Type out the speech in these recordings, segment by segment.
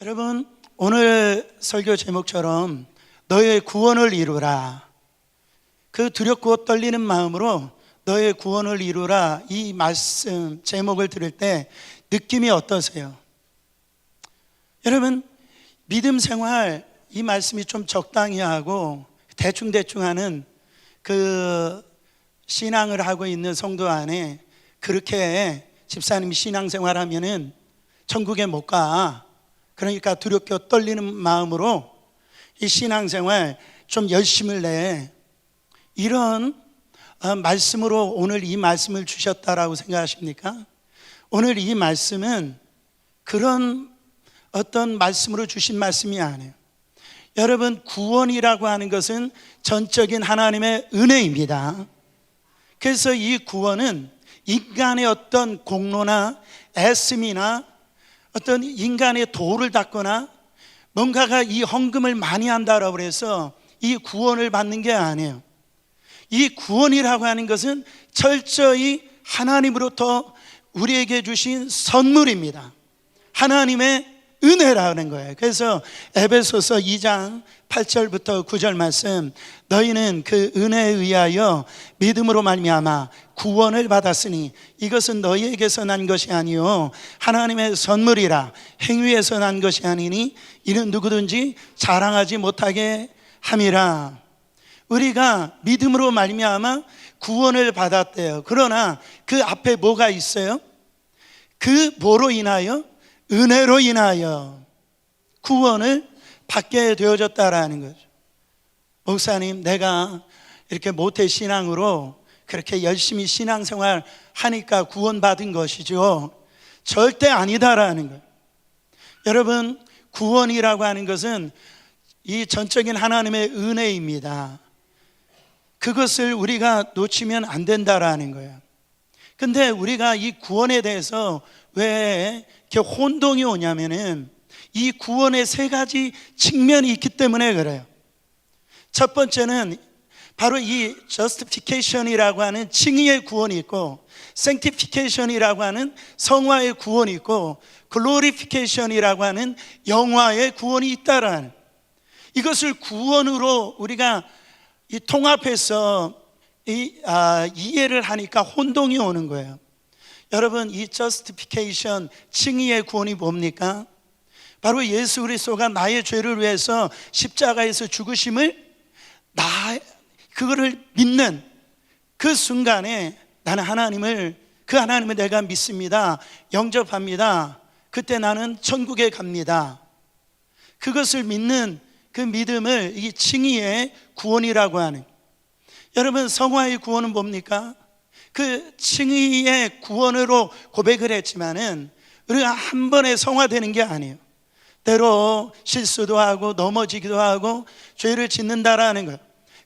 여러분, 오늘 설교 제목처럼 너의 구원을 이루라, 그 두렵고 떨리는 마음으로 너의 구원을 이루라, 이 말씀 제목을 들을 때 느낌이 어떠세요? 여러분, 믿음 생활 이 말씀이 좀 적당히 하고 대충대충 하는 그 신앙을 하고 있는 성도 안에 그렇게 집사님이 신앙생활 하면은 천국에 못 가, 그러니까 두렵고 떨리는 마음으로 이 신앙생활 좀 열심을 내, 이런 말씀으로 오늘 이 말씀을 주셨다라고 생각하십니까? 오늘 이 말씀은 그런 어떤 말씀으로 주신 말씀이 아니에요. 여러분, 구원이라고 하는 것은 전적인 하나님의 은혜입니다. 그래서 이 구원은 인간의 어떤 공로나 애씀이나 어떤 인간의 도를 닦거나 뭔가가 이 헌금을 많이 한다라고 해서 이 구원을 받는 게 아니에요. 이 구원이라고 하는 것은 철저히 하나님으로부터 우리에게 주신 선물입니다. 하나님의 은혜라는 거예요. 그래서 에베소서 2장 8절부터 9절 말씀, 너희는 그 은혜에 의하여 믿음으로 말미암아 구원을 받았으니 이것은 너희에게서 난 것이 아니요 하나님의 선물이라. 행위에서 난 것이 아니니 이는 누구든지 자랑하지 못하게 함이라. 우리가 믿음으로 말미암아 구원을 받았대요. 그러나 그 앞에 뭐가 있어요? 그 뭐로 인하여? 은혜로 인하여 구원을 받게 되어졌다라는 거죠. 목사님, 내가 이렇게 모태 신앙으로 그렇게 열심히 신앙생활 하니까 구원받은 것이죠. 절대 아니다라는 거예요. 여러분, 구원이라고 하는 것은 이 전적인 하나님의 은혜입니다. 그것을 우리가 놓치면 안 된다라는 거예요. 근데 우리가 이 구원에 대해서 왜 이렇게 혼동이 오냐면은 이 구원의 세 가지 측면이 있기 때문에 그래요. 첫 번째는 바로 이 justification이라고 하는 칭의의 구원이 있고, sanctification이라고 하는 성화의 구원이 있고, glorification이라고 하는 영화의 구원이 있다라는, 이것을 구원으로 우리가 이 통합해서 이해를 하니까 혼동이 오는 거예요. 여러분, 이 justification, 칭의의 구원이 뭡니까? 바로 예수 그리스도가 나의 죄를 위해서 십자가에서 죽으심을 그거를 믿는 그 순간에 나는 그 하나님을 내가 믿습니다, 영접합니다. 그때 나는 천국에 갑니다. 그것을 믿는 그 믿음을 이 칭의의 구원이라고 하는. 여러분, 성화의 구원은 뭡니까? 그 칭의의 구원으로 고백을 했지만은 우리가 한 번에 성화되는 게 아니에요. 때로 실수도 하고 넘어지기도 하고 죄를 짓는다라는 거예요.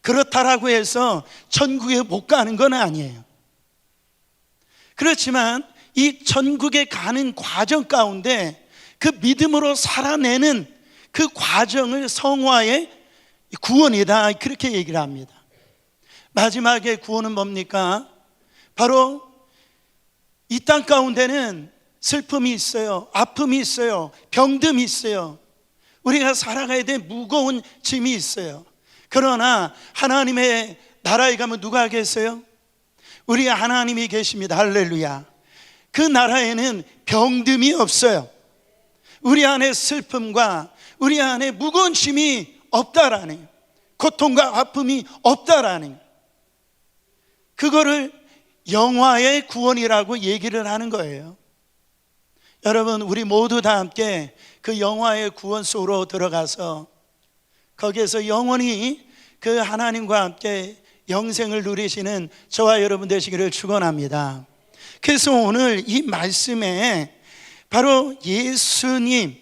그렇다라고 해서 천국에 못 가는 건 아니에요. 그렇지만 이 천국에 가는 과정 가운데 그 믿음으로 살아내는 그 과정을 성화의 구원이다, 그렇게 얘기를 합니다. 마지막에 구원은 뭡니까? 바로 이 땅 가운데는 슬픔이 있어요, 아픔이 있어요, 병듦이 있어요. 우리가 살아가야 될 무거운 짐이 있어요. 그러나 하나님의 나라에 가면 누가 계세요? 우리 하나님이 계십니다. 할렐루야. 그 나라에는 병듦이 없어요. 우리 안에 슬픔과 우리 안에 무거운 짐이 없다라는 거예요. 고통과 아픔이 없다라는 거예요. 그거를 영화의 구원이라고 얘기를 하는 거예요. 여러분, 우리 모두 다 함께 그 영화의 구원 속으로 들어가서 거기에서 영원히 그 하나님과 함께 영생을 누리시는 저와 여러분 되시기를 축원합니다. 그래서 오늘 이 말씀에 바로 예수님께서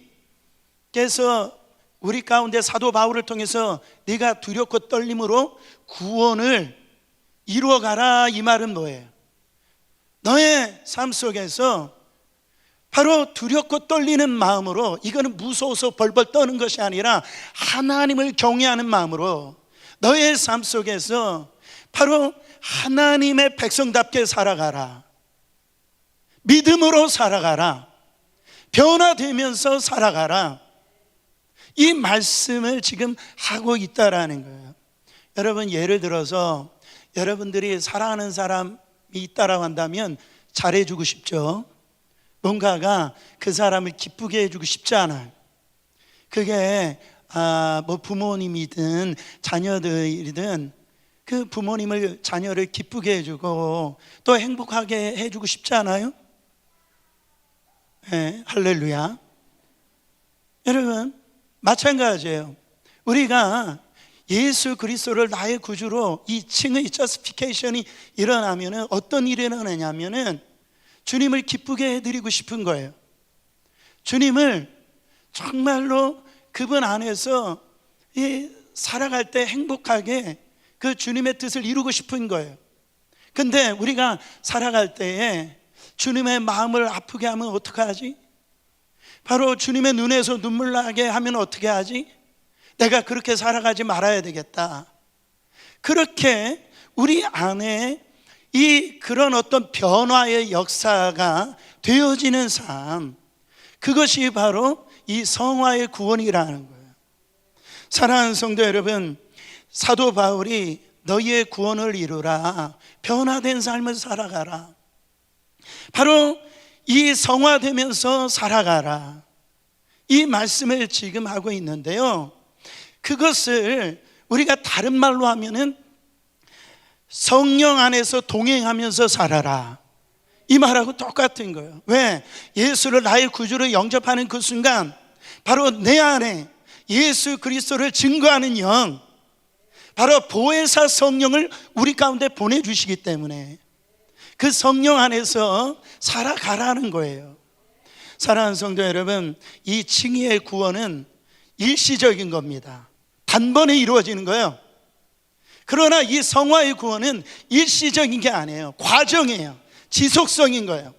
우리 가운데 사도 바울을 통해서 네가 두렵고 떨림으로 구원을 이루어가라, 이 말은 뭐예요? 너의 삶 속에서 바로 두렵고 떨리는 마음으로, 이거는 무서워서 벌벌 떠는 것이 아니라 하나님을 경외하는 마음으로 너의 삶 속에서 바로 하나님의 백성답게 살아가라. 믿음으로 살아가라. 변화되면서 살아가라. 이 말씀을 지금 하고 있다라는 거예요. 여러분, 예를 들어서 여러분들이 사랑하는 사람이 있다라고 한다면 잘해주고 싶죠. 뭔가가 그 사람을 기쁘게 해주고 싶지 않아요. 그게 뭐 부모님이든 자녀들이든 그 부모님을, 자녀를 기쁘게 해주고 또 행복하게 해주고 싶지 않아요? 네, 할렐루야. 여러분, 마찬가지예요. 우리가 예수 그리스도를 나의 구주로 이 칭의 저스티피케이션이 일어나면 어떤 일이 일어나냐면은 주님을 기쁘게 해드리고 싶은 거예요. 주님을 정말로 그분 안에서 살아갈 때 행복하게 그 주님의 뜻을 이루고 싶은 거예요. 근데 우리가 살아갈 때에 주님의 마음을 아프게 하면 어떻게 하지? 바로 주님의 눈에서 눈물 나게 하면 어떻게 하지? 내가 그렇게 살아가지 말아야 되겠다. 그렇게 우리 안에 그런 어떤 변화의 역사가 되어지는 삶, 그것이 바로 이 성화의 구원이라는 거예요. 사랑하는 성도 여러분, 사도 바울이 너희의 구원을 이루라, 변화된 삶을 살아가라, 바로 이 성화되면서 살아가라, 이 말씀을 지금 하고 있는데요, 그것을 우리가 다른 말로 하면은 성령 안에서 동행하면서 살아라, 이 말하고 똑같은 거예요. 왜? 예수를 나의 구주로 영접하는 그 순간 바로 내 안에 예수 그리스도를 증거하는 영, 바로 보혜사 성령을 우리 가운데 보내주시기 때문에 그 성령 안에서 살아가라는 거예요. 사랑하는 성도 여러분, 이 칭의의 구원은 일시적인 겁니다. 단번에 이루어지는 거예요. 그러나 이 성화의 구원은 일시적인 게 아니에요. 과정이에요. 지속성인 거예요.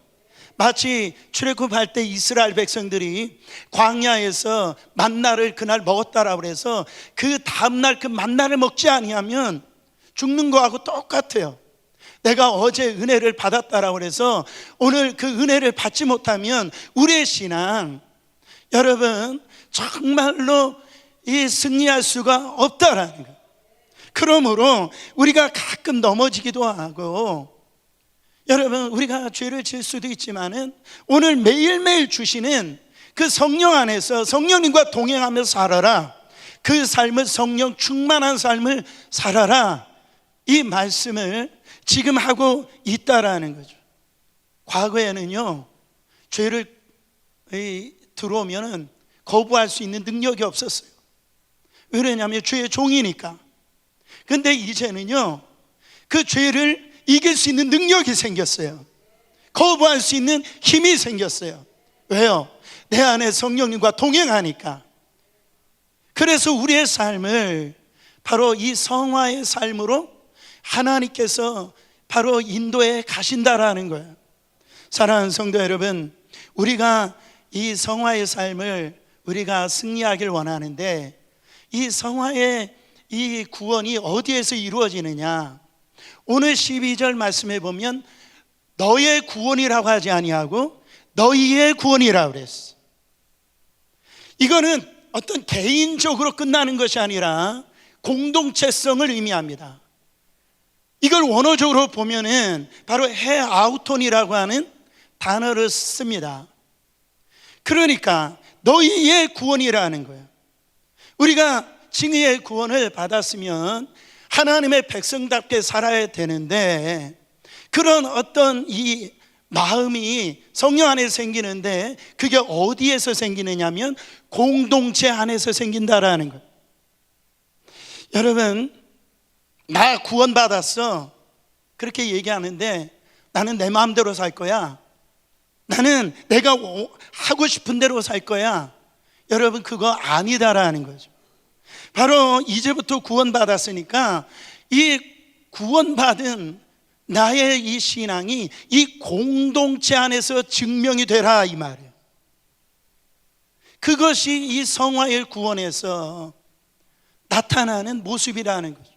마치 출애굽할 때 이스라엘 백성들이 광야에서 만나를 그날 먹었다라고 그래서 그 다음날 그 만나를 먹지 아니하면 죽는 거하고 똑같아요. 내가 어제 은혜를 받았다라고 그래서 오늘 그 은혜를 받지 못하면 우리의 신앙, 여러분, 정말로 승리할 수가 없다라는 거예요. 그러므로 우리가 가끔 넘어지기도 하고, 여러분, 우리가 죄를 지을 수도 있지만은 오늘 매일매일 주시는 그 성령 안에서 성령님과 동행하면서 살아라, 그 삶을, 성령 충만한 삶을 살아라, 이 말씀을 지금 하고 있다라는 거죠. 과거에는요, 죄를 들어오면은 거부할 수 있는 능력이 없었어요. 왜냐하면 죄의 종이니까. 근데 이제는요, 그 죄를 이길 수 있는 능력이 생겼어요. 거부할 수 있는 힘이 생겼어요. 왜요? 내 안에 성령님과 동행하니까. 그래서 우리의 삶을 바로 이 성화의 삶으로 하나님께서 바로 인도해 가신다라는 거예요. 사랑하는 성도 여러분, 우리가 이 성화의 삶을 우리가 승리하길 원하는데, 이 성화의 이 구원이 어디에서 이루어지느냐? 오늘 12절 말씀에 보면 너의 구원이라고 하지 아니하고 너희의 구원이라고 그랬어. 이거는 어떤 개인적으로 끝나는 것이 아니라 공동체성을 의미합니다. 이걸 원어적으로 보면은 바로 헤아우톤이라고 하는 단어를 씁니다. 그러니까 너희의 구원이라는 거예요. 우리가 칭의의 구원을 받았으면 하나님의 백성답게 살아야 되는데, 그런 어떤 이 마음이 성령 안에 생기는데 그게 어디에서 생기느냐면 공동체 안에서 생긴다라는 거예요. 여러분, 나 구원받았어, 그렇게 얘기하는데 나는 내 마음대로 살 거야, 나는 내가 하고 싶은 대로 살 거야, 여러분, 그거 아니다라는 거죠. 바로 이제부터 구원받았으니까 이 구원받은 나의 이 신앙이 이 공동체 안에서 증명이 되라, 이 말이에요. 그것이 이 성화의 구원에서 나타나는 모습이라는 거죠.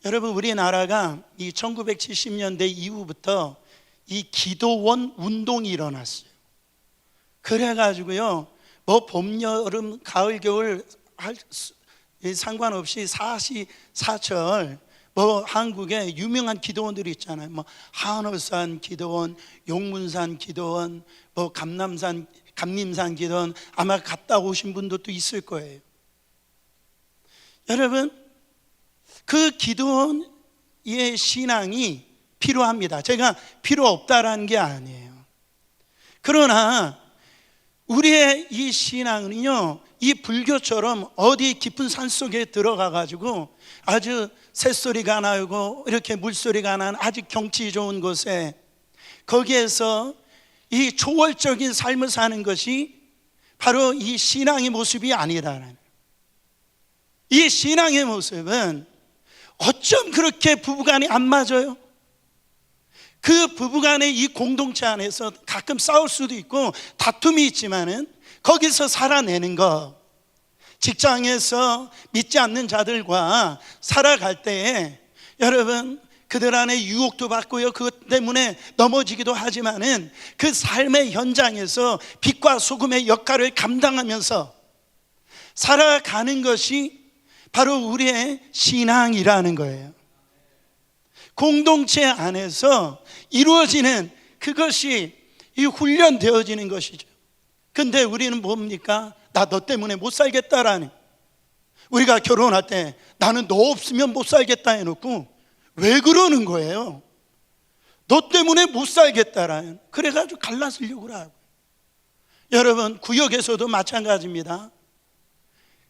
여러분, 우리나라가 이 1970년대 이후부터 이 기도원 운동이 일어났어요. 그래가지고요, 뭐 봄, 여름, 가을, 겨울 상관없이 사시사철 뭐 한국에 유명한 기도원들이 있잖아요. 뭐 한월산 기도원, 용문산 기도원, 뭐 감림산 기도원, 아마 갔다 오신 분들도 있을 거예요. 여러분, 그 기도원의 신앙이 필요합니다. 제가 필요 없다라는 게 아니에요. 그러나 우리의 이 신앙은요, 이 불교처럼 어디 깊은 산속에 들어가 가지고 아주 새소리가 나고 이렇게 물소리가 나는 아주 경치 좋은 곳에, 거기에서 이 초월적인 삶을 사는 것이 바로 이 신앙의 모습이 아니라는, 이 신앙의 모습은 어쩜 그렇게 부부간이 안 맞아요? 그 부부간의 이 공동체 안에서 가끔 싸울 수도 있고 다툼이 있지만은 거기서 살아내는 것, 직장에서 믿지 않는 자들과 살아갈 때에 여러분, 그들 안에 유혹도 받고요, 그것 때문에 넘어지기도 하지만은 그 삶의 현장에서 빛과 소금의 역할을 감당하면서 살아가는 것이 바로 우리의 신앙이라는 거예요. 공동체 안에서 이루어지는 그것이 이 훈련되어지는 것이죠. 근데 우리는 뭡니까? 나 너 때문에 못 살겠다라는, 우리가 결혼할 때 나는 너 없으면 못 살겠다 해놓고 왜 그러는 거예요? 너 때문에 못 살겠다라는, 그래가지고 갈라서려고 하고. 여러분, 구역에서도 마찬가지입니다.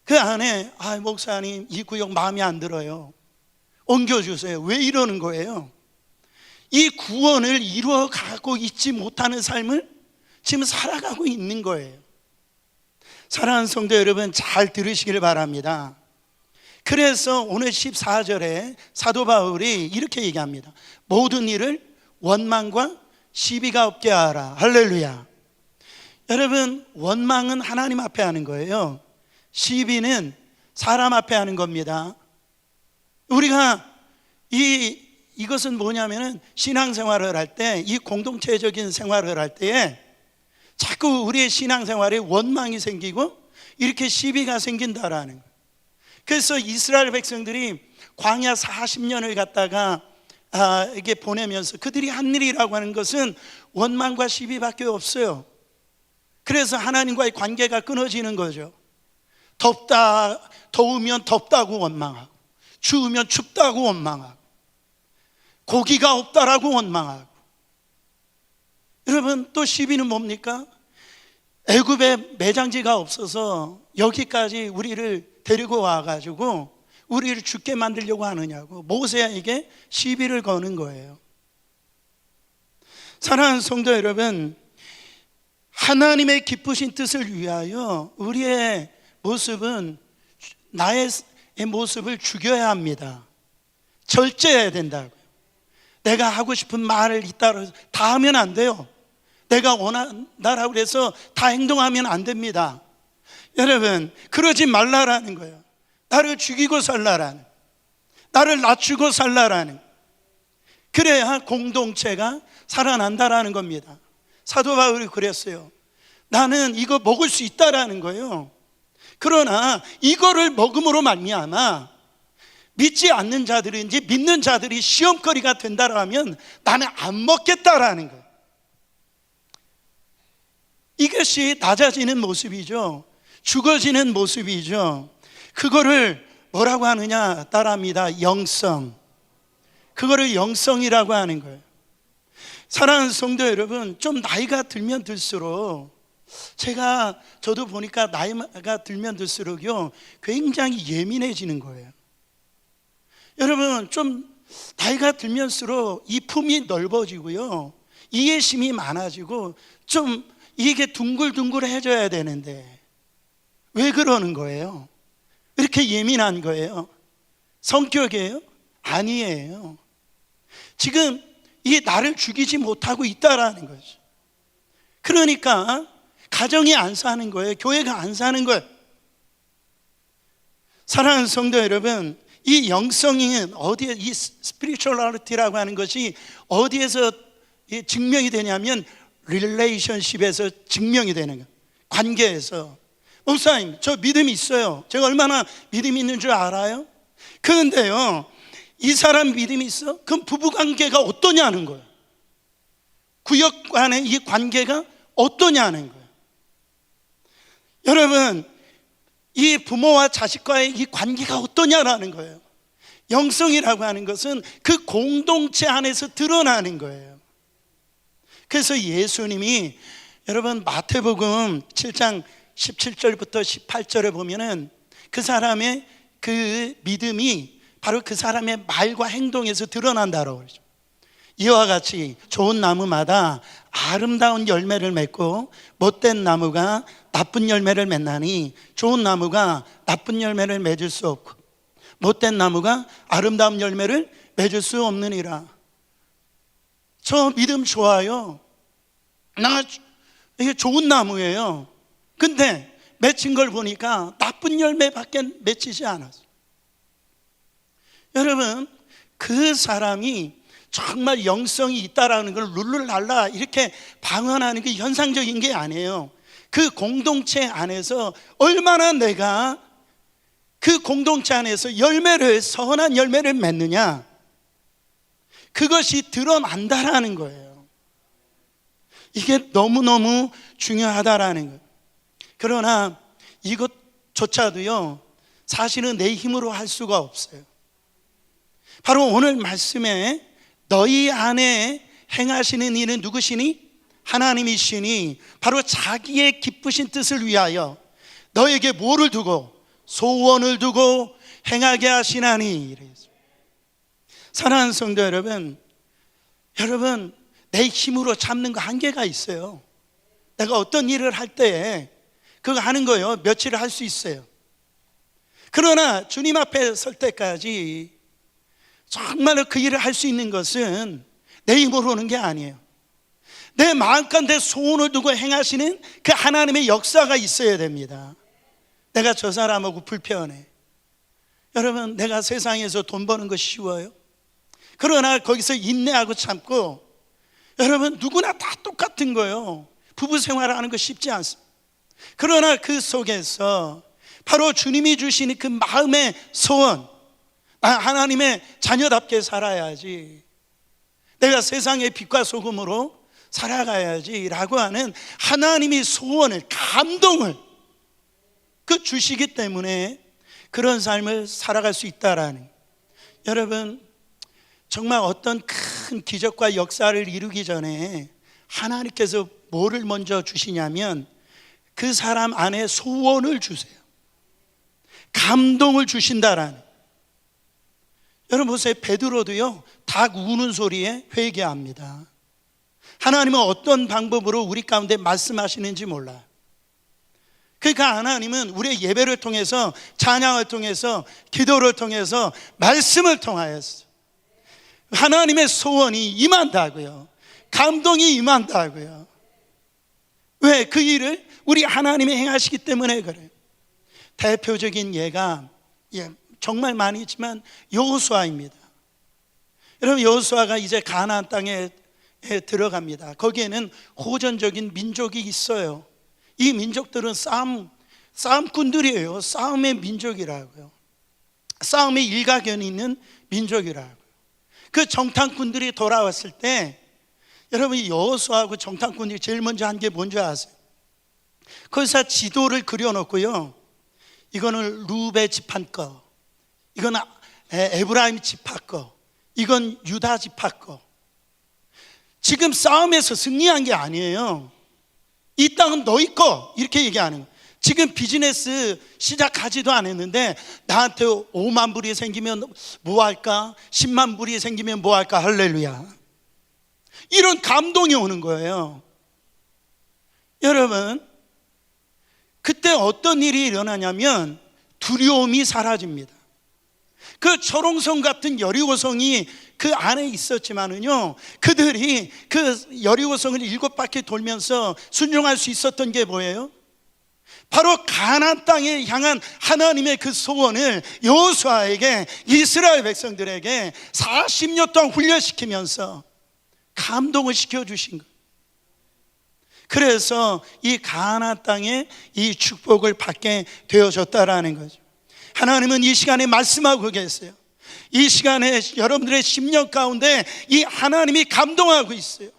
그 안에 목사님 이 구역 마음에 안 들어요, 옮겨주세요. 왜 이러는 거예요? 이 구원을 이루어가고 있지 못하는 삶을 지금 살아가고 있는 거예요. 사랑하는 성도 여러분, 잘 들으시길 바랍니다. 그래서 오늘 14절에 사도 바울이 이렇게 얘기합니다. 모든 일을 원망과 시비가 없게 하라. 할렐루야. 여러분, 원망은 하나님 앞에 하는 거예요. 시비는 사람 앞에 하는 겁니다. 우리가 이것은 뭐냐면은 신앙생활을 할 때, 이 공동체적인 생활을 할 때에 자꾸 우리의 신앙생활에 원망이 생기고 이렇게 시비가 생긴다라는 거예요. 그래서 이스라엘 백성들이 광야 40년을 갔다가 이게 보내면서 그들이 한 일이라고 하는 것은 원망과 시비밖에 없어요. 그래서 하나님과의 관계가 끊어지는 거죠. 더우면 덥다고 원망하고, 추우면 춥다고 원망하고, 고기가 없다라고 원망하고. 여러분, 또 시비는 뭡니까? 애굽에 매장지가 없어서 여기까지 우리를 데리고 와가지고 우리를 죽게 만들려고 하느냐고 모세에게 시비를 거는 거예요. 사랑하는 성도 여러분, 하나님의 기쁘신 뜻을 위하여 우리의 모습은, 나의 모습을 죽여야 합니다. 절제해야 된다고요. 내가 하고 싶은 말을 잇따라 다 하면 안 돼요. 내가 원한다라고 해서 다 행동하면 안 됩니다. 여러분, 그러지 말라라는 거예요. 나를 죽이고 살라라는, 나를 낮추고 살라라는, 그래야 공동체가 살아난다라는 겁니다. 사도 바울이 그랬어요. 나는 이거 먹을 수 있다라는 거예요. 그러나 이거를 먹음으로 말미암아 믿지 않는 자들인지 믿는 자들이 시험거리가 된다라면 나는 안 먹겠다라는 거예요. 이것이 낮아지는 모습이죠. 죽어지는 모습이죠. 그거를 뭐라고 하느냐 따라합니다. 영성. 그거를 영성이라고 하는 거예요. 사랑하는 성도 여러분, 좀 나이가 들면 들수록, 저도 보니까 나이가 들면 들수록요 굉장히 예민해지는 거예요. 여러분, 좀 나이가 들면서록 이 품이 넓어지고요, 이해심이 많아지고 좀 이게 둥글둥글해져야 되는데 왜 그러는 거예요? 왜 이렇게 예민한 거예요? 성격이에요? 아니에요. 지금 이게 나를 죽이지 못하고 있다라는 거죠. 그러니까 가정이 안 사는 거예요. 교회가 안 사는 거예요. 사랑하는 성도 여러분, 이 영성은 어디에, 이 스피리추얼리티라고 하는 것이 어디에서 증명이 되냐면 릴레이션십에서 증명이 되는 거예요. 관계에서. 목사님, 저 믿음이 있어요. 제가 얼마나 믿음이 있는 줄 알아요? 그런데요, 이 사람 믿음이 있어? 그럼 부부관계가 어떠냐는 거예요. 구역 간의 이 관계가 어떠냐는 거예요. 여러분, 이 부모와 자식과의 이 관계가 어떠냐라는 거예요. 영성이라고 하는 것은 그 공동체 안에서 드러나는 거예요. 그래서 예수님이, 여러분 마태복음 7장 17절부터 18절에 보면은 그 사람의 그 믿음이 바로 그 사람의 말과 행동에서 드러난다라고 그러죠. 이와 같이 좋은 나무마다 아름다운 열매를 맺고 못된 나무가 나쁜 열매를 맺나니 좋은 나무가 나쁜 열매를 맺을 수 없고 못된 나무가 아름다운 열매를 맺을 수 없느니라. 저 믿음 좋아요. 이게 좋은 나무예요. 근데 맺힌 걸 보니까 나쁜 열매밖에 맺히지 않았어요. 여러분, 그 사람이 정말 영성이 있다라는 걸 룰루랄라 이렇게 방언하는 게 현상적인 게 아니에요. 그 공동체 안에서 얼마나 내가 그 공동체 안에서 선한 열매를 맺느냐, 그것이 드러난다라는 거예요. 이게 너무너무 중요하다라는 거예요. 그러나 이것조차도요, 사실은 내 힘으로 할 수가 없어요. 바로 오늘 말씀에 너희 안에 행하시는 이는 누구시니? 하나님이시니 바로 자기의 기쁘신 뜻을 위하여 너에게 뭐를 두고? 소원을 두고 행하게 하시나니. 사랑하는 성도 여러분, 내 힘으로 잡는 거 한계가 있어요. 내가 어떤 일을 할 때에 그거 하는 거요, 며칠을 할 수 있어요. 그러나 주님 앞에 설 때까지 정말로 그 일을 할 수 있는 것은 내 힘으로 오는 게 아니에요. 내 마음과 내 소원을 두고 행하시는 그 하나님의 역사가 있어야 됩니다. 내가 저 사람하고 불편해. 여러분, 내가 세상에서 돈 버는 거 쉬워요? 그러나 거기서 인내하고 참고, 여러분 누구나 다 똑같은 거예요. 부부 생활하는 거 쉽지 않습니다. 그러나 그 속에서 바로 주님이 주시는 그 마음의 소원, 하나님의 자녀답게 살아야지, 내가 세상의 빛과 소금으로 살아가야지 라고 하는 하나님이 소원을, 감동을 그 주시기 때문에 그런 삶을 살아갈 수 있다라는. 여러분, 정말 어떤 큰 기적과 역사를 이루기 전에 하나님께서 뭐를 먼저 주시냐면 그 사람 안에 소원을 주세요. 감동을 주신다라는. 여러분 보세요, 베드로도요, 닭 우는 소리에 회개합니다. 하나님은 어떤 방법으로 우리 가운데 말씀하시는지 몰라요. 그러니까 하나님은 우리의 예배를 통해서, 찬양을 통해서, 기도를 통해서, 말씀을 통하여서 하나님의 소원이 임한다고요. 감동이 임한다고요. 왜? 그 일을 우리 하나님이 행하시기 때문에 그래요. 대표적인 예가 정말 많이 있지만 여호수아입니다. 여러분, 여호수아가 이제 가나안 땅에 들어갑니다. 거기에는 호전적인 민족이 있어요. 이 민족들은 싸움꾼들이에요. 싸움의 민족이라고요. 싸움의 일가견이 있는 민족이라고요. 그 정탐꾼들이 돌아왔을 때, 여러분 여호수아하고 정탐꾼들이 제일 먼저 한 게 뭔지 아세요? 거기서 지도를 그려놓고요, 이거는 루베 지파 거, 이건 에브라임 지파 거, 이건 유다 지파 거. 지금 싸움에서 승리한 게 아니에요. 이 땅은 너희 거, 이렇게 얘기하는 거예요. 지금 비즈니스 시작하지도 않았는데 나한테 5만 불이 생기면 뭐 할까? 10만 불이 생기면 뭐 할까? 할렐루야. 이런 감동이 오는 거예요. 여러분, 그때 어떤 일이 일어나냐면 두려움이 사라집니다. 그 초롱성 같은 여리고성이 그 안에 있었지만은요, 그들이 그 여리고성을 7바퀴 돌면서 순종할 수 있었던 게 뭐예요? 바로 가나안 땅에 향한 하나님의 그 소원을 여호수아에게, 이스라엘 백성들에게 40년 동안 훈련시키면서 감동을 시켜주신 거예요. 그래서 이 가나안 땅에 이 축복을 받게 되어졌다라는 거죠. 하나님은 이 시간에 말씀하고 계세요. 이 시간에 여러분들의 심령 가운데 이 하나님이 감동하고 있어요.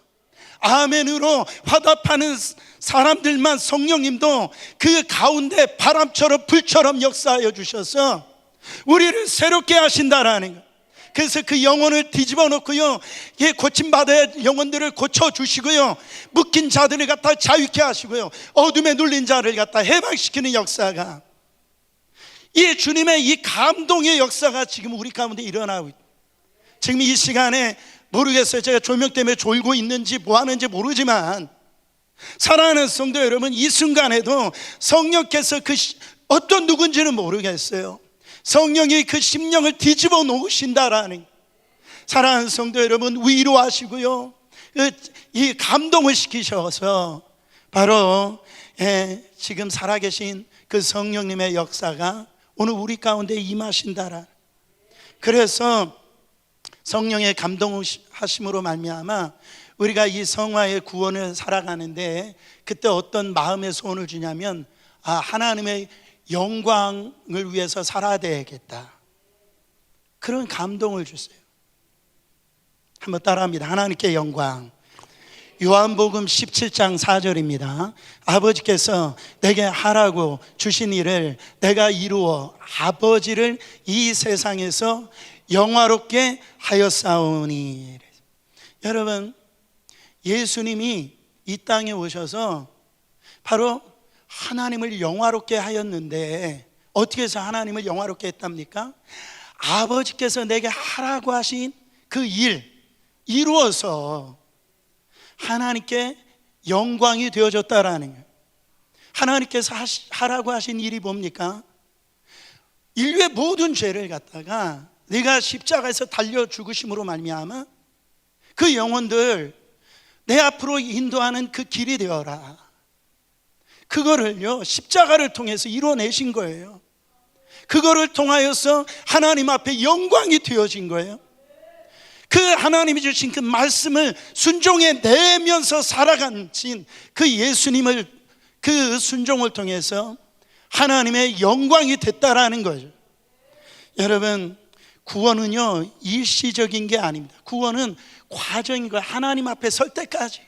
아멘으로 화답하는 사람들만 성령님도 그 가운데 바람처럼 불처럼 역사하여 주셔서 우리를 새롭게 하신다라는 거예요. 그래서 그 영혼을 뒤집어 놓고요, 고침받아야 영혼들을 고쳐주시고요, 묶인 자들을 갖다 자유케 하시고요, 어둠에 눌린 자를 갖다 해방시키는 역사가, 이 주님의 이 감동의 역사가 지금 우리 가운데 일어나고 있다. 지금 이 시간에 모르겠어요. 제가 조명 때문에 졸고 있는지 뭐 하는지 모르지만, 사랑하는 성도 여러분, 이 순간에도 성령께서 어떤 누군지는 모르겠어요. 성령이 그 심령을 뒤집어 놓으신다라는, 사랑하는 성도 여러분, 위로하시고요, 이 감동을 시키셔서 바로 지금 살아계신 그 성령님의 역사가 오늘 우리 가운데 임하신다라. 그래서 성령의 감동하심으로 말미암아 우리가 이 성화의 구원을 살아가는데, 그때 어떤 마음의 소원을 주냐면, 하나님의 영광을 위해서 살아야 되겠다, 그런 감동을 주세요. 한번 따라합니다. 하나님께 영광. 요한복음 17장 4절입니다. 아버지께서 내게 하라고 주신 일을 내가 이루어 아버지를 이 세상에서 영화롭게 하였사오니. 여러분, 예수님이 이 땅에 오셔서 바로 하나님을 영화롭게 하였는데, 어떻게 해서 하나님을 영화롭게 했답니까? 아버지께서 내게 하라고 하신 그 일 이루어서 하나님께 영광이 되어졌다라는 거예요. 하나님께서 하라고 하신 일이 뭡니까? 인류의 모든 죄를 갖다가 네가 십자가에서 달려 죽으심으로 말미암아 그 영혼들 내 앞으로 인도하는 그 길이 되어라, 그거를요 십자가를 통해서 이뤄내신 거예요. 그거를 통하여서 하나님 앞에 영광이 되어진 거예요. 그 하나님이 주신 그 말씀을 순종해 내면서 살아간 그 예수님을, 그 순종을 통해서 하나님의 영광이 됐다라는 거죠. 여러분, 구원은요 일시적인 게 아닙니다. 구원은 과정인 거예요. 하나님 앞에 설 때까지.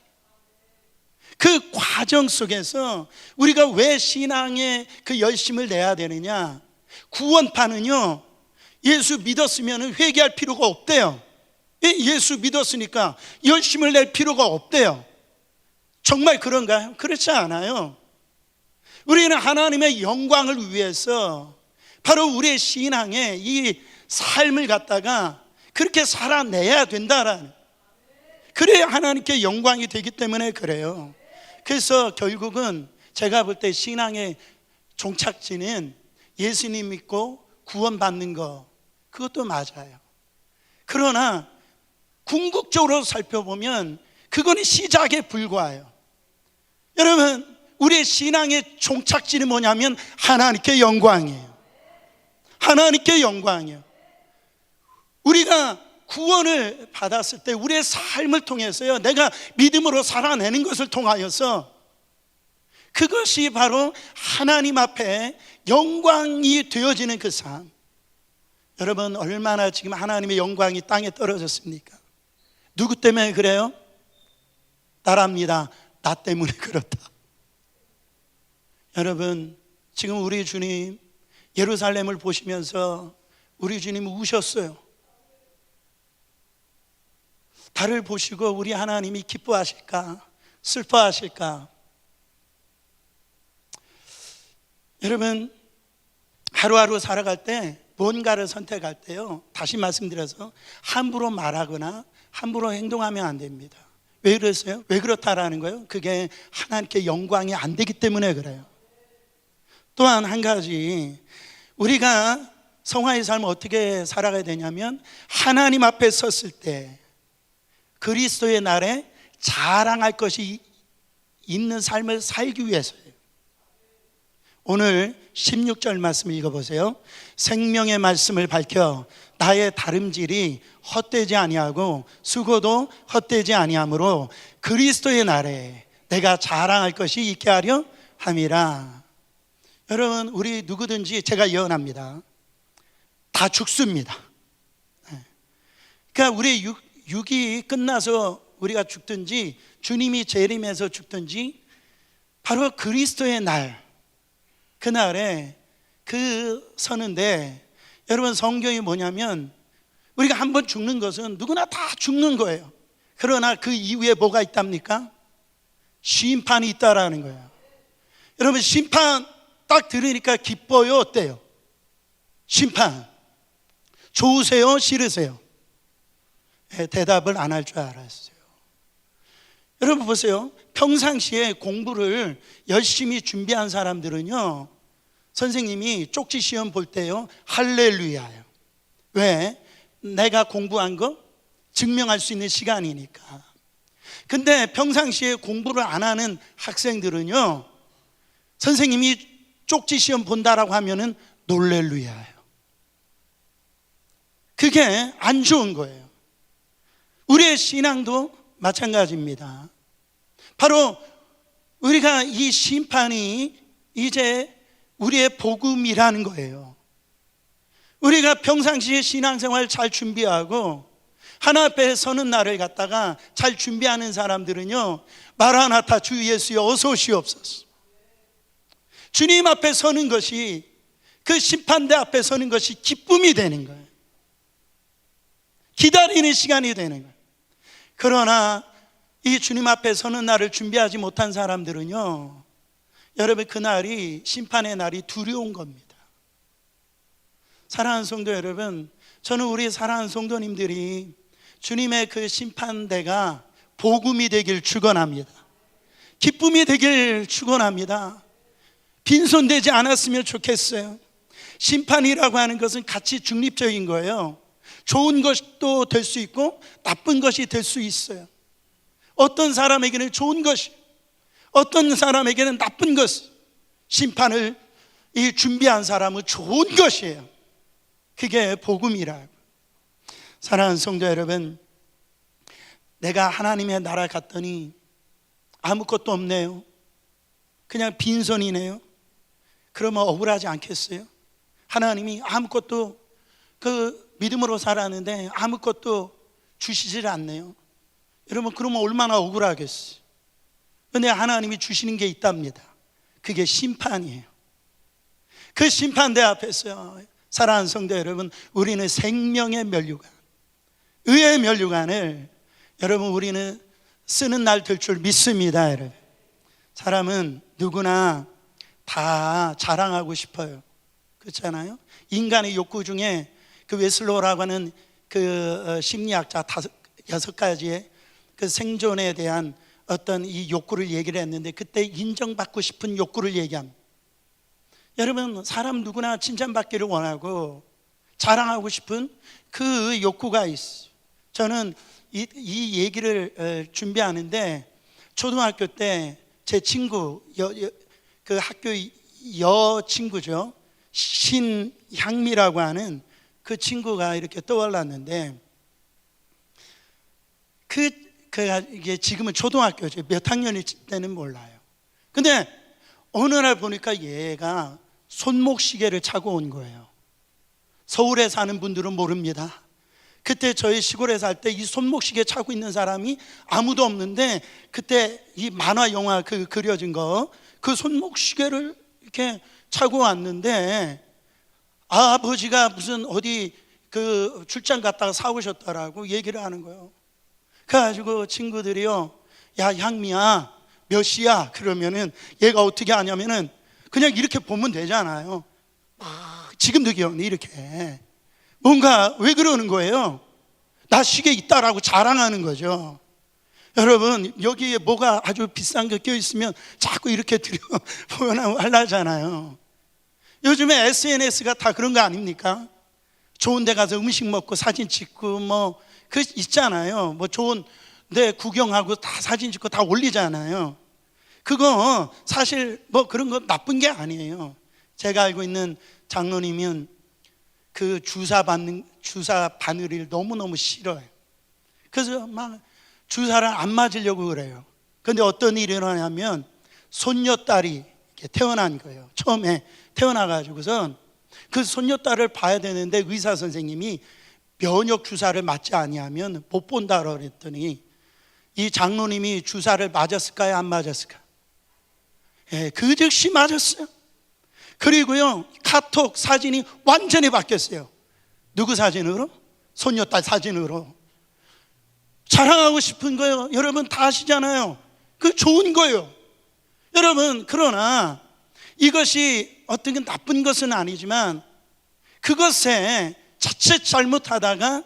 그 과정 속에서 우리가 왜 신앙에 그 열심을 내야 되느냐? 구원파는요 예수 믿었으면 회개할 필요가 없대요. 예수 믿었으니까 열심을 낼 필요가 없대요. 정말 그런가요? 그렇지 않아요. 우리는 하나님의 영광을 위해서 바로 우리의 신앙의 이 삶을 갖다가 그렇게 살아내야 된다라는, 그래야 하나님께 영광이 되기 때문에 그래요. 그래서 결국은 제가 볼 때 신앙의 종착지는 예수님 믿고 구원받는 거, 그것도 맞아요. 그러나 궁극적으로 살펴보면 그거는 시작에 불과해요. 여러분, 우리의 신앙의 종착지는 뭐냐면 하나님께 영광이에요. 하나님께 영광이에요. 우리가 구원을 받았을 때 우리의 삶을 통해서요, 내가 믿음으로 살아내는 것을 통하여서 그것이 바로 하나님 앞에 영광이 되어지는 그 삶. 여러분, 얼마나 지금 하나님의 영광이 땅에 떨어졌습니까? 누구 때문에 그래요? 따라합니다. 나 때문에 그렇다. 여러분, 지금 우리 주님 예루살렘을 보시면서 우리 주님 우셨어요. 달을 보시고 우리 하나님이 기뻐하실까 슬퍼하실까? 여러분, 하루하루 살아갈 때 뭔가를 선택할 때요, 다시 말씀드려서 함부로 말하거나 함부로 행동하면 안 됩니다. 왜 그랬어요? 왜 그렇다라는 거예요? 그게 하나님께 영광이 안 되기 때문에 그래요. 또한 한 가지, 우리가 성화의 삶을 어떻게 살아가야 되냐면 하나님 앞에 섰을 때 그리스도의 날에 자랑할 것이 있는 삶을 살기 위해서예요. 오늘 16절 말씀 읽어보세요. 생명의 말씀을 밝혀 나의 다름질이 헛되지 아니하고 수고도 헛되지 아니하므로 그리스도의 날에 내가 자랑할 것이 있게 하려 함이라. 여러분, 우리 누구든지 제가 예언합니다. 다 죽습니다. 그러니까 우리 육이 끝나서 우리가 죽든지 주님이 재림해서 죽든지 바로 그리스도의 날, 그날에 서는데, 여러분 성경이 뭐냐면 우리가 한번 죽는 것은 누구나 다 죽는 거예요. 그러나 그 이후에 뭐가 있답니까? 심판이 있다라는 거예요. 여러분, 심판 딱 들으니까 기뻐요, 어때요? 심판 좋으세요, 싫으세요? 대답을 안 할 줄 알았어요. 여러분 보세요. 평상시에 공부를 열심히 준비한 사람들은요, 선생님이 쪽지 시험 볼 때요, 할렐루야예요. 왜? 내가 공부한 거 증명할 수 있는 시간이니까. 근데 평상시에 공부를 안 하는 학생들은요, 선생님이 쪽지 시험 본다라고 하면은 놀렐루야예요. 그게 안 좋은 거예요. 우리의 신앙도 마찬가지입니다. 바로 우리가 이 심판이 이제 우리의 복음이라는 거예요. 우리가 평상시에 신앙생활 잘 준비하고 하나 앞에 서는 날을 갖다가 잘 준비하는 사람들은요, 마라나타 주 예수여 어서 오시옵소서. 주님 앞에 서는 것이, 그 심판대 앞에 서는 것이 기쁨이 되는 거예요. 기다리는 시간이 되는 거예요. 그러나 이 주님 앞에 서는 날을 준비하지 못한 사람들은요, 여러분 그날이, 심판의 날이 두려운 겁니다. 사랑하는 성도 여러분, 저는 우리 사랑하는 성도님들이 주님의 그 심판대가 복음이 되길 축원합니다. 기쁨이 되길 축원합니다. 빈손되지 않았으면 좋겠어요. 심판이라고 하는 것은 가치 중립적인 거예요. 좋은 것도 될 수 있고 나쁜 것이 될 수 있어요. 어떤 사람에게는 좋은 것이, 어떤 사람에게는 나쁜 것. 심판을 이 준비한 사람은 좋은 것이에요. 그게 복음이라고. 사랑하는 성도 여러분, 내가 하나님의 나라 갔더니 아무것도 없네요. 그냥 빈손이네요. 그러면 억울하지 않겠어요? 하나님이 아무것도, 그 믿음으로 살았는데 아무것도 주시질 않네요. 여러분, 그러면 얼마나 억울하겠어요. 근데 하나님이 주시는 게 있답니다. 그게 심판이에요. 그 심판대 앞에서 사랑하는 성도 여러분, 우리는 생명의 면류관, 의의 면류관을 여러분 우리는 쓰는 날 될 줄 믿습니다. 여러분, 사람은 누구나 다 자랑하고 싶어요. 그렇잖아요. 인간의 욕구 중에 그 웨슬로라고 하는 그 심리학자 6가지의 그 생존에 대한 어떤 이 욕구를 얘기를 했는데, 그때 인정받고 싶은 욕구를 얘기합니다. 여러분, 사람 누구나 칭찬받기를 원하고 자랑하고 싶은 그 욕구가 있어요. 저는 이 얘기를 준비하는데, 초등학교 때 제 친구, 그 학교 여 친구죠, 신향미라고 하는 그 친구가 이렇게 떠올랐는데, 이게 지금은 초등학교죠. 몇 학년일 때는 몰라요. 근데 어느 날 보니까 얘가 손목시계를 차고 온 거예요. 서울에 사는 분들은 모릅니다. 그때 저희 시골에 살 때 이 손목시계 차고 있는 사람이 아무도 없는데, 그때 이 만화 영화 그 그려진 거, 그 손목시계를 이렇게 차고 왔는데, 아버지가 무슨 어디 그 출장 갔다가 사오셨다라고 얘기를 하는 거예요. 그래가지고 친구들이요, 야 향미야 몇 시야? 그러면은 얘가 어떻게 하냐면은 그냥 이렇게 보면 되잖아요. 지금도 기억나. 이렇게 뭔가 왜 그러는 거예요? 나 시계 있다라고 자랑하는 거죠. 여러분, 여기에 뭐가 아주 비싼 게 껴있으면 자꾸 이렇게 보면 하려잖아요. 요즘에 SNS가 다 그런 거 아닙니까? 좋은 데 가서 음식 먹고 사진 찍고 뭐 그 있잖아요. 뭐 좋은 데 구경하고 다 사진 찍고 다 올리잖아요. 그거 사실 뭐 그런 거 나쁜 게 아니에요. 제가 알고 있는 장로님은 그 주사 바늘을 너무너무 싫어요. 그래서 막 주사를 안 맞으려고 그래요. 근데 어떤 일이 일어나냐면 손녀딸이 태어난 거예요. 처음에 태어나가지고선 그 손녀딸을 봐야 되는데 의사 선생님이 면역 주사를 맞지 아니하면 못 본다 그랬더니 이 장로님이 주사를 맞았을까요? 안 맞았을까요? 예, 그 즉시 맞았어요. 그리고요, 카톡 사진이 완전히 바뀌었어요. 누구 사진으로? 손녀딸 사진으로. 자랑하고 싶은 거예요. 여러분 다 아시잖아요. 그 좋은 거예요. 여러분, 그러나 이것이 어떤 게 나쁜 것은 아니지만 그것에 자칫 잘못하다가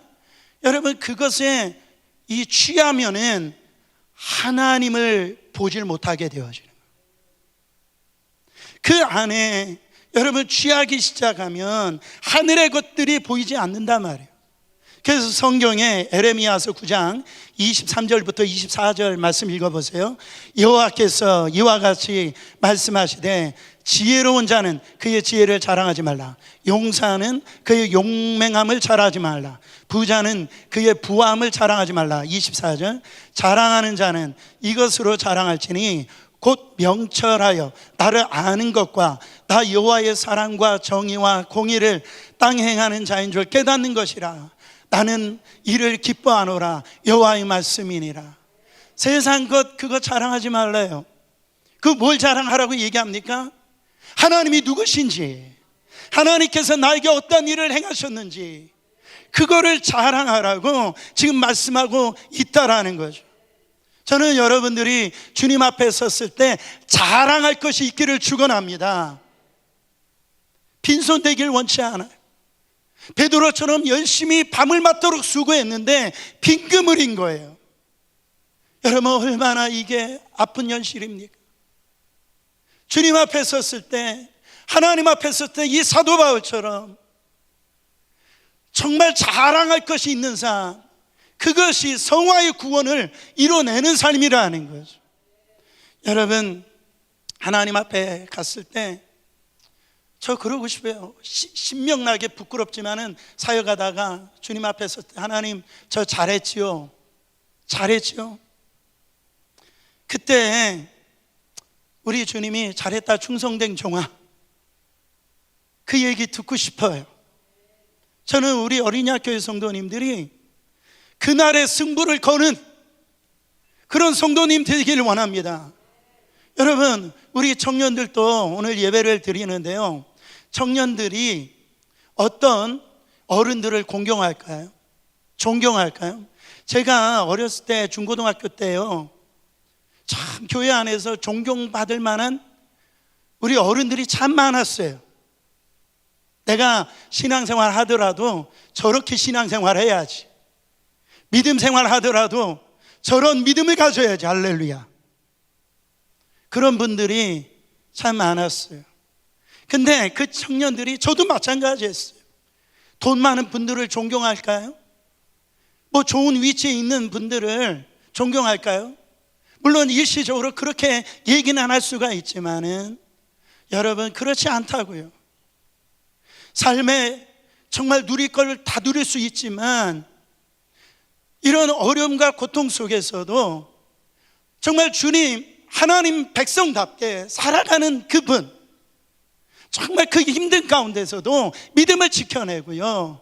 여러분 그것에 이 취하면은 하나님을 보질 못하게 되어지는 거예요. 그 안에 여러분 취하기 시작하면 하늘의 것들이 보이지 않는단 말이에요. 그래서 성경에 에레미야서 9장 23절부터 24절 말씀 읽어보세요. 여호와께서 이와 같이 말씀하시되 지혜로운 자는 그의 지혜를 자랑하지 말라. 용사는 그의 용맹함을 자랑하지 말라. 부자는 그의 부함을 자랑하지 말라. 24절 자랑하는 자는 이것으로 자랑할지니 곧 명철하여 나를 아는 것과 나 여호와의 사랑과 정의와 공의를 땅에 행하는 자인 줄 깨닫는 것이라. 나는 이를 기뻐하노라. 여호와의 말씀이니라. 세상 것 그거 자랑하지 말래요. 그 뭘 자랑하라고 얘기합니까? 하나님이 누구신지, 하나님께서 나에게 어떤 일을 행하셨는지 그거를 자랑하라고 지금 말씀하고 있다라는 거죠. 저는 여러분들이 주님 앞에 섰을 때 자랑할 것이 있기를 축원합니다. 빈손 되길 원치 않아요. 베드로처럼 열심히 밤을 맞도록 수고했는데 빈그물인 거예요. 여러분 얼마나 이게 아픈 현실입니까? 주님 앞에 섰을 때, 하나님 앞에 섰을 때 이 사도 바울처럼 정말 자랑할 것이 있는 삶, 그것이 성화의 구원을 이뤄내는 삶이라는 거죠. 여러분 하나님 앞에 갔을 때 저 그러고 싶어요. 신명나게 부끄럽지만은 사역하다가 주님 앞에 섰을 때 하나님 저 잘했지요. 그때 우리 주님이 잘했다 충성된 종아, 그 얘기 듣고 싶어요. 저는 우리 어린이학교의 성도님들이 그날의 승부를 거는 그런 성도님 되기를 원합니다. 여러분 우리 청년들도 오늘 예배를 드리는데요, 청년들이 어떤 어른들을 공경할까요? 존경할까요? 제가 어렸을 때 중고등학교 때요, 참 교회 안에서 존경받을 만한 우리 어른들이 참 많았어요. 내가 신앙생활 하더라도 저렇게 신앙생활 해야지, 믿음 생활 하더라도 저런 믿음을 가져야지. 할렐루야. 그런 분들이 참 많았어요. 근데 그 청년들이, 저도 마찬가지였어요. 돈 많은 분들을 존경할까요? 뭐 좋은 위치에 있는 분들을 존경할까요? 물론 일시적으로 그렇게 얘기는 할 수가 있지만은 여러분 그렇지 않다고요. 삶에 정말 누릴 걸 다 누릴 수 있지만 이런 어려움과 고통 속에서도 정말 주님, 하나님 백성답게 살아가는 그분, 정말 그 힘든 가운데서도 믿음을 지켜내고요,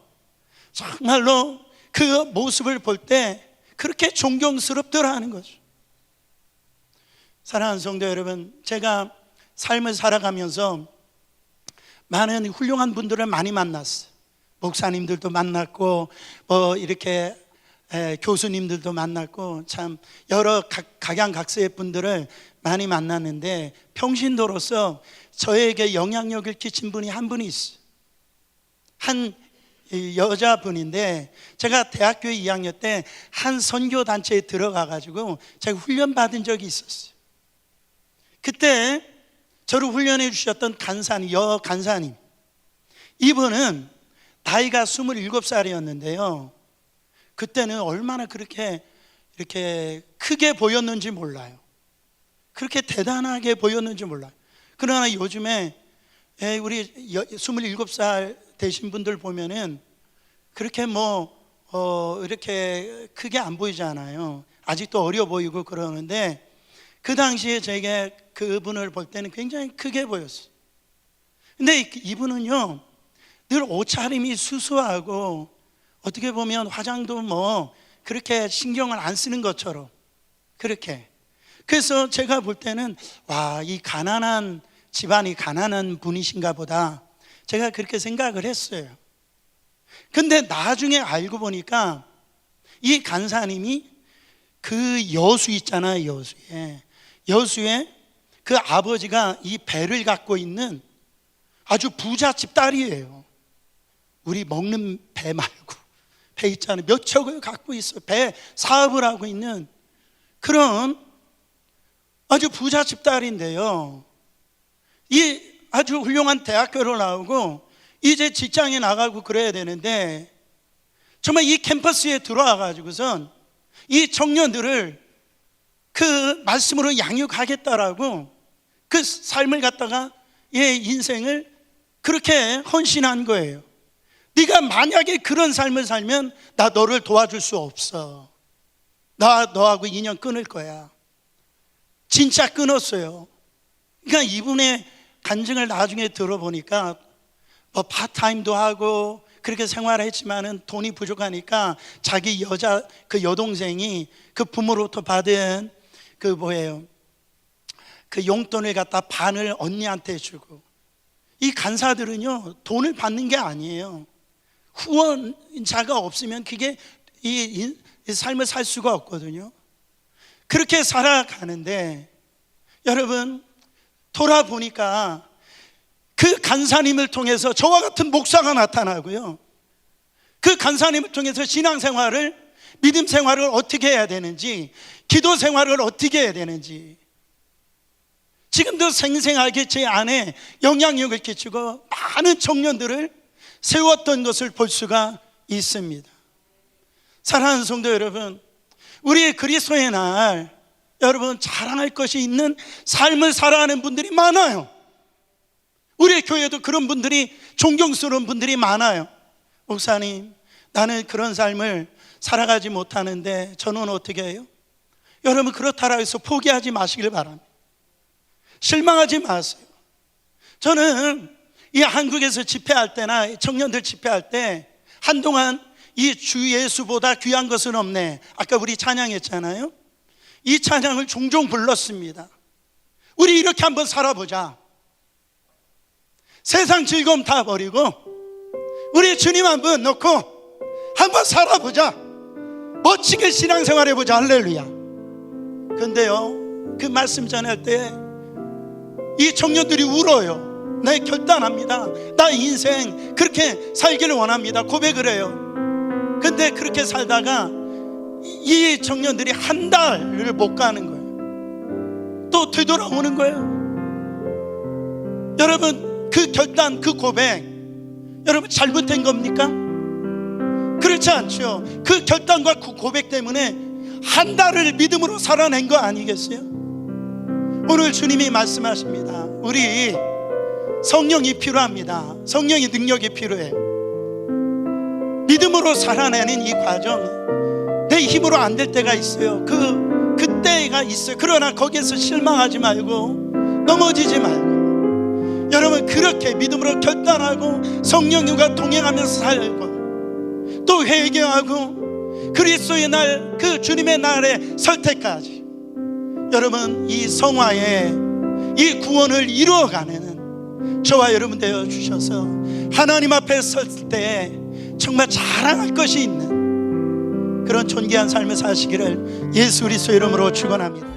정말로 그 모습을 볼 때 그렇게 존경스럽더라는 거죠. 사랑하는 성도 여러분, 제가 삶을 살아가면서 많은 훌륭한 분들을 많이 만났어요. 목사님들도 만났고 뭐 이렇게 교수님들도 만났고 참 여러 각양각색의 분들을 많이 만났는데 평신도로서 저에게 영향력을 끼친 분이 한 분이 있어요. 한 여자분인데 제가 대학교 2학년 때 한 선교단체에 들어가가지고 제가 훈련받은 적이 있었어요. 그때 저를 훈련해 주셨던 간사님, 이분은 나이가 27살이었는데요 그때는 얼마나 그렇게 이렇게 크게 보였는지 몰라요. 그렇게 대단하게 보였는지 몰라요. 그러나 요즘에 우리 27살 되신 분들 보면은 그렇게 이렇게 크게 안 보이잖아요. 아직도 어려 보이고 그러는데 그 당시에 제가 그분을 볼 때는 굉장히 크게 보였어요. 근데 이분은요, 늘 옷차림이 수수하고 어떻게 보면 화장도 그렇게 신경을 안 쓰는 것처럼 그렇게. 그래서 제가 볼 때는 와, 이 가난한 집안이 가난한 분이신가 보다, 제가 그렇게 생각을 했어요. 근데 나중에 알고 보니까 이 간사님이 그 여수 있잖아요. 여수에 그 아버지가 이 배를 갖고 있는 아주 부잣집 딸이에요. 우리 먹는 배 말고 배 있잖아요. 몇 척을 갖고 있어요. 배 사업을 하고 있는 그런 아주 부잣집 딸인데요, 이 아주 훌륭한 대학교를 나오고 이제 직장에 나가고 그래야 되는데 정말 이 캠퍼스에 들어와 가지고선 이 청년들을 그 말씀으로 양육하겠다라고 그 삶을 갖다가 인생을 그렇게 헌신한 거예요. 네가 만약에 그런 삶을 살면 나 너를 도와줄 수 없어. 나 너하고 인연 끊을 거야. 진짜 끊었어요. 그러니까 이분의 간증을 나중에 들어보니까 파트타임도 하고 그렇게 생활했지만은 돈이 부족하니까 자기 그 여동생이 그 부모로부터 받은 그 용돈을 갖다 반을 언니한테 주고. 이 간사들은요, 돈을 받는 게 아니에요. 후원자가 없으면 그게 이 삶을 살 수가 없거든요. 그렇게 살아가는데 여러분, 돌아보니까 그 간사님을 통해서 저와 같은 목사가 나타나고요, 그 간사님을 통해서 신앙생활을, 믿음 생활을 어떻게 해야 되는지, 기도 생활을 어떻게 해야 되는지 지금도 생생하게 제 안에 영향력을 끼치고 많은 청년들을 세웠던 것을 볼 수가 있습니다. 사랑하는 성도 여러분, 우리 그리스도의 날 여러분 자랑할 것이 있는 삶을 살아가는 분들이 많아요. 우리 교회도 그런 분들이, 존경스러운 분들이 많아요. 목사님, 나는 그런 삶을 살아가지 못하는데 저는 어떻게 해요? 여러분, 그렇다고 해서 포기하지 마시길 바랍니다. 실망하지 마세요. 저는 이 한국에서 집회할 때나 청년들 집회할 때 한동안 이 주 예수보다 귀한 것은 없네, 아까 우리 찬양했잖아요. 이 찬양을 종종 불렀습니다. 우리 이렇게 한번 살아보자. 세상 즐거움 다 버리고 우리 주님 한번 놓고 한번 살아보자. 멋지게 신앙생활 해보자. 할렐루야. 근데요, 그 말씀 전할 때 이 청년들이 울어요. 네, 결단합니다. 나 인생 그렇게 살기를 원합니다. 고백을 해요. 근데 그렇게 살다가 이 청년들이 한 달을 못 가는 거예요. 또 되돌아오는 거예요. 여러분, 그 결단, 그 고백, 여러분 잘못된 겁니까? 그렇지 않죠. 그 결단과 그 고백 때문에 한 달을 믿음으로 살아낸 거 아니겠어요? 오늘 주님이 말씀하십니다. 우리 성령이 필요합니다. 성령의 능력이 필요해. 믿음으로 살아내는 이 과정, 내 힘으로 안 될 때가 있어요. 그 때가 있어요. 그러나 거기에서 실망하지 말고 넘어지지 말고 여러분, 그렇게 믿음으로 결단하고 성령님과 동행하면서 살고 또 회개하고 그리스도의 날, 그 주님의 날에 설 때까지 여러분 이 성화에 이 구원을 이루어가는 저와 여러분 되어 주셔서 하나님 앞에 설 때 정말 자랑할 것이 있는 그런 존귀한 삶을 사시기를 예수 그리스도 이름으로 축원합니다.